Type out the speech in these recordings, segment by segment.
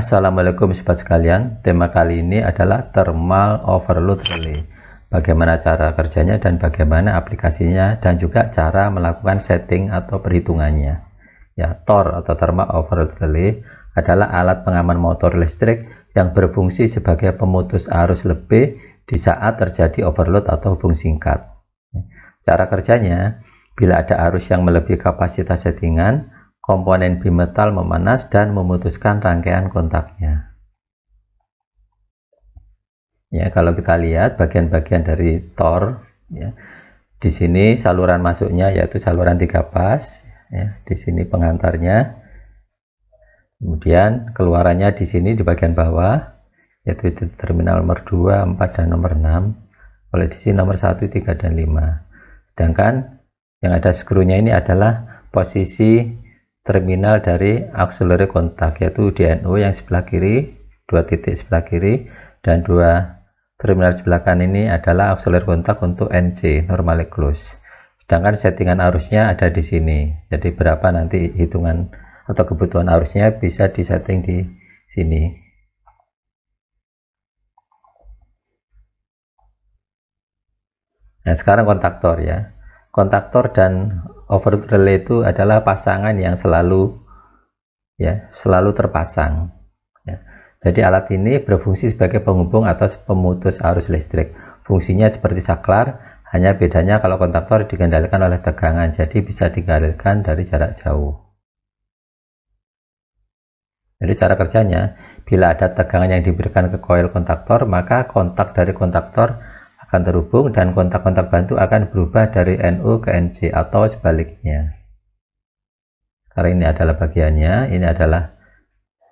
Assalamualaikum sobat sekalian, tema kali ini adalah thermal overload relay. Bagaimana cara kerjanya dan bagaimana aplikasinya, dan juga cara melakukan setting atau perhitungannya. Ya, TOR atau thermal overload relay adalah alat pengaman motor listrik yang berfungsi sebagai pemutus arus lebih di saat terjadi overload atau hubung singkat. Cara kerjanya, bila ada arus yang melebihi kapasitas settingan, komponen bimetal memanas dan memutuskan rangkaian kontaknya. Ya, kalau kita lihat bagian-bagian dari TOR, ya, di sini saluran masuknya yaitu saluran 3 pas, ya, di sini pengantarnya. Kemudian keluarannya di sini di bagian bawah, yaitu di terminal nomor 2, 4, dan nomor 6. Oleh di sini nomor 1, 3, dan 5. Sedangkan yang ada skrunya ini adalah posisi terminal dari auxiliary kontak, yaitu DNO yang sebelah kiri, 2 titik sebelah kiri, dan 2 terminal sebelah kanan ini adalah auxiliary kontak untuk NC, normally close. Sedangkan settingan arusnya ada di sini, jadi berapa nanti hitungan atau kebutuhan arusnya bisa disetting di sini. Nah, sekarang kontaktor ya. Kontaktor dan overload relay itu adalah pasangan yang selalu terpasang. Ya. Jadi alat ini berfungsi sebagai penghubung atau pemutus arus listrik. Fungsinya seperti saklar, hanya bedanya kalau kontaktor dikendalikan oleh tegangan, jadi bisa dikendalikan dari jarak jauh. Jadi cara kerjanya, bila ada tegangan yang diberikan ke koil kontaktor, maka kontak dari kontaktor akan terhubung dan kontak-kontak bantu akan berubah dari NO ke NC atau sebaliknya. Karena ini adalah bagiannya, ini adalah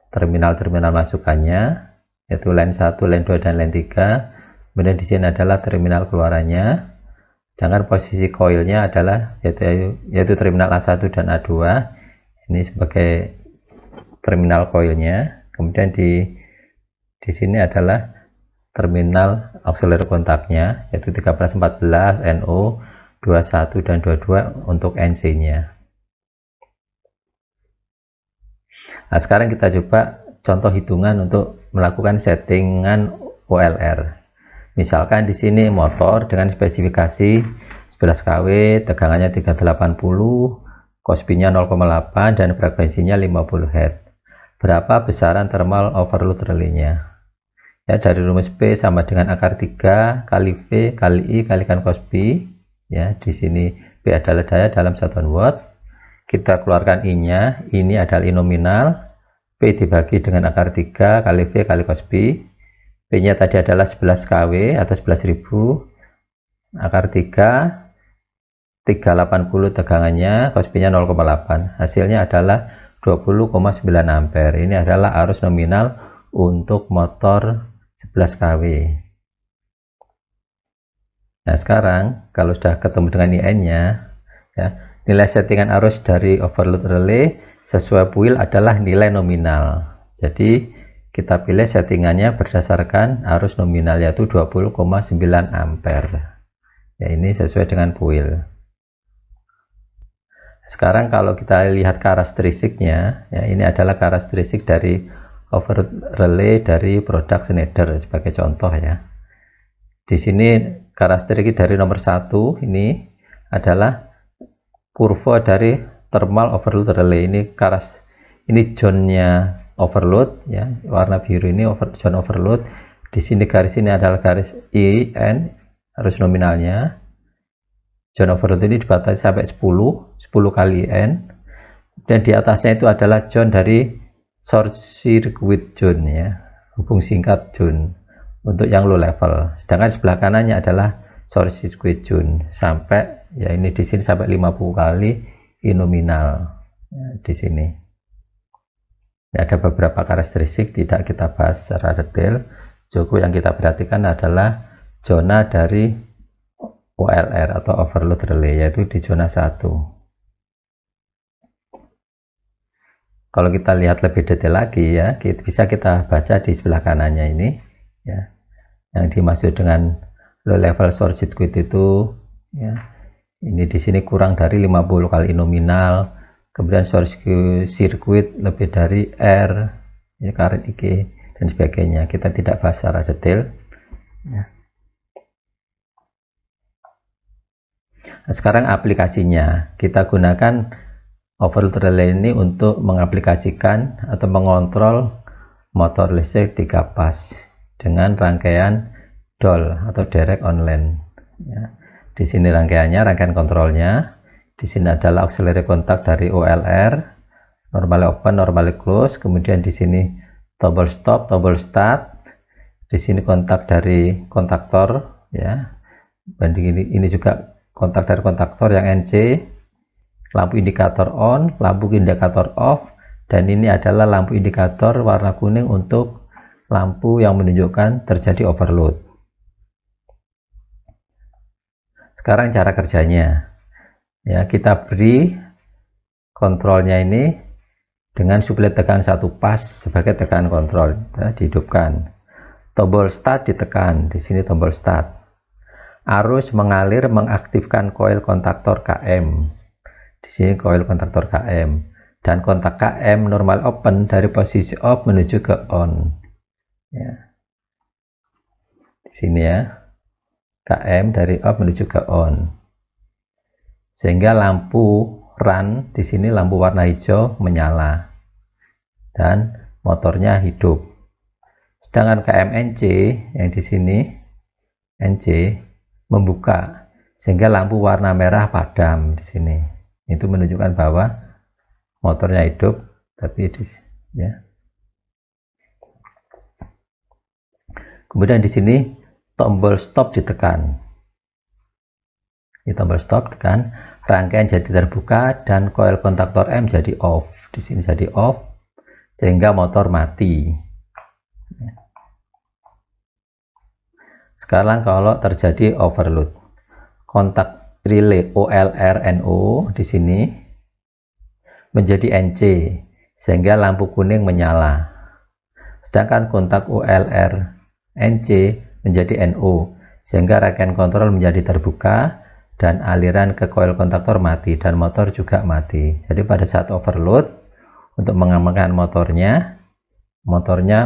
terminal-terminal masukannya, yaitu line 1, line 2, dan line 3. Kemudian di sini adalah terminal keluarannya. Sedangkan posisi koilnya adalah yaitu terminal A1 dan A2. Ini sebagai terminal koilnya. Kemudian di sini adalah terminal auxiliary kontaknya, yaitu 13, 14, NO, 21, dan 22 untuk NC nya. Nah, sekarang kita coba contoh hitungan untuk melakukan settingan OLR. Misalkan di sini motor dengan spesifikasi 11 kW, tegangannya 380, cosp-nya 0,8, dan frekuensinya 50 Hz. Berapa besaran thermal overload relay-nya? Ya, dari rumus P sama dengan akar 3 kali V kali I kalikan cos P. Ya, di sini P adalah daya dalam satuan watt. Kita keluarkan I-nya, ini adalah I nominal. P dibagi dengan akar 3 kali V kali cos P. P-nya tadi adalah 11 kW atau 11.000. Akar 3 380 tegangannya, cos P-nya 0,8. Hasilnya adalah 20,9 ampere. Ini adalah arus nominal untuk motor 11 kW. Nah, sekarang kalau sudah ketemu dengan IN-nya, ya, nilai settingan arus dari overload relay sesuai PUIL adalah nilai nominal. Jadi kita pilih settingannya berdasarkan arus nominal, yaitu 20,9 ampere. Ya, ini sesuai dengan PUIL. Sekarang kalau kita lihat karakteristiknya, ya, ini adalah karakteristik dari overload relay dari produk Schneider sebagai contoh ya. Di sini karakteristik dari nomor 1 ini adalah kurva dari thermal overload relay. Ini zone-nya overload ya, warna biru ini zone overload. Di sini garis ini adalah garis IN, arus nominalnya. Zone overload ini dibatasi sampai 10 kali IN. Dan di atasnya itu adalah zone dari short circuit zone ya, hubung singkat zone untuk yang low level. Sedangkan sebelah kanannya adalah short circuit zone sampai ya, ini di sini sampai 50 kali I nominal ya, di sini. Ya, ada beberapa karakteristik tidak kita bahas secara detail. Cukup yang kita perhatikan adalah zona dari OLR atau overload relay, yaitu di zona 1. Kalau kita lihat lebih detail lagi ya, bisa kita baca di sebelah kanannya ini ya, yang dimaksud dengan low level short circuit itu ya, ini di sini kurang dari 50 kali nominal. Kemudian short circuit lebih dari R ya, karet IK dan sebagainya. Kita tidak bahas secara detail ya. Nah, sekarang aplikasinya, kita gunakan overload relay ini untuk mengaplikasikan atau mengontrol motor listrik 3 pas dengan rangkaian DOL atau direct online ya. Di sini rangkaiannya, rangkaian kontrolnya. Di sini adalah auxiliary kontak dari OLR, normally open, normally close. Kemudian di sini tombol stop, tombol start. Di sini kontak dari kontaktor ya. Banding ini juga kontak dari kontaktor yang NC. Lampu indikator on, lampu indikator off, dan ini adalah lampu indikator warna kuning untuk lampu yang menunjukkan terjadi overload. Sekarang cara kerjanya ya, kita beri kontrolnya ini dengan suplai tekan 1 pas sebagai tekan kontrol ya, dihidupkan. Tombol start ditekan, di sini tombol start. Arus mengalir mengaktifkan koil kontaktor KM, di sini koil kontaktor KM, dan kontak KM normal open dari posisi off menuju ke on ya. Di sini ya, KM dari off menuju ke on, sehingga lampu run di sini, lampu warna hijau menyala dan motornya hidup. Sedangkan KM NC yang di sini NC membuka sehingga lampu warna merah padam di sini. Itu menunjukkan bahwa motornya hidup, tapi ya. Kemudian di sini tombol stop ditekan. Ini tombol stop tekan, rangkaian jadi terbuka dan koil kontaktor M jadi off. Di sini jadi off sehingga motor mati. Sekarang kalau terjadi overload, kontak relay OLR NO di sini menjadi NC sehingga lampu kuning menyala. Sedangkan kontak OLR NC menjadi NO sehingga rangkaian kontrol menjadi terbuka dan aliran ke koil kontaktor mati dan motor juga mati. Jadi pada saat overload, untuk mengamankan motornya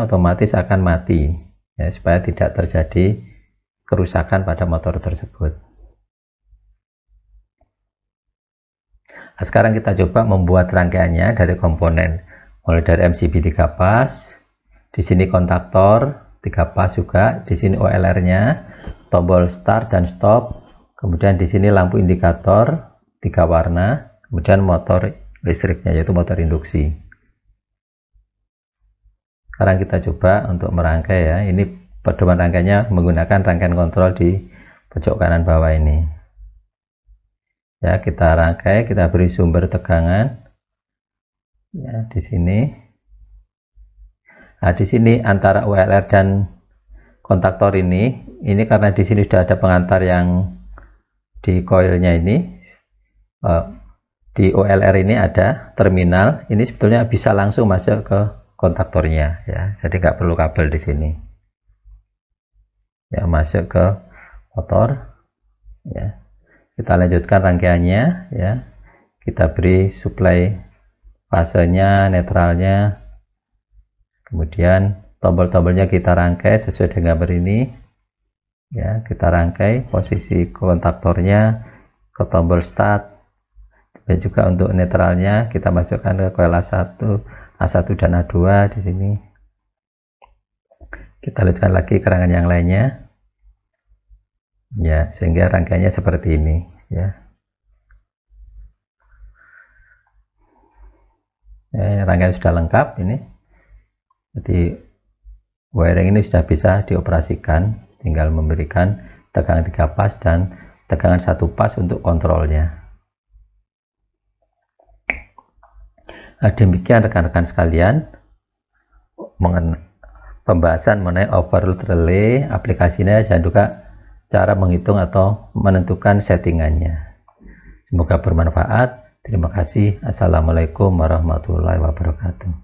otomatis akan mati ya, supaya tidak terjadi kerusakan pada motor tersebut. Nah, sekarang kita coba membuat rangkaiannya dari komponen, mulai dari MCB 3 pas, di sini kontaktor 3 pas juga, di sini OLR-nya, tombol start dan stop, kemudian di sini lampu indikator 3 warna, kemudian motor listriknya yaitu motor induksi. Sekarang kita coba untuk merangkai ya. Ini pedoman rangkaiannya menggunakan rangkaian kontrol di pojok kanan bawah ini. Ya, kita rangkai, kita beri sumber tegangan. Ya, di sini. Nah, di sini antara OLR dan kontaktor ini karena di sini sudah ada pengantar yang di koilnya ini, di OLR ini ada terminal, ini sebetulnya bisa langsung masuk ke kontaktornya ya, jadi nggak perlu kabel di sini ya, masuk ke motor ya. Kita lanjutkan rangkaiannya ya, kita beri suplai fasenya, netralnya. Kemudian tombol-tombolnya kita rangkai sesuai dengan gambar ini ya, kita rangkai posisi kontaktornya ke tombol start, dan juga untuk netralnya kita masukkan ke koil A1 dan A2 di sini. Kita lanjutkan lagi kerangan yang lainnya ya, sehingga rangkaiannya seperti ini ya. Rangkaian sudah lengkap ini. Jadi wiring ini sudah bisa dioperasikan, tinggal memberikan tegangan 3 pas dan tegangan 1 pas untuk kontrolnya. Nah, demikian rekan-rekan sekalian pembahasan mengenai overload relay, aplikasinya dan juga cara menghitung atau menentukan settingannya. Semoga bermanfaat. Terima kasih. Assalamualaikum warahmatullahi wabarakatuh.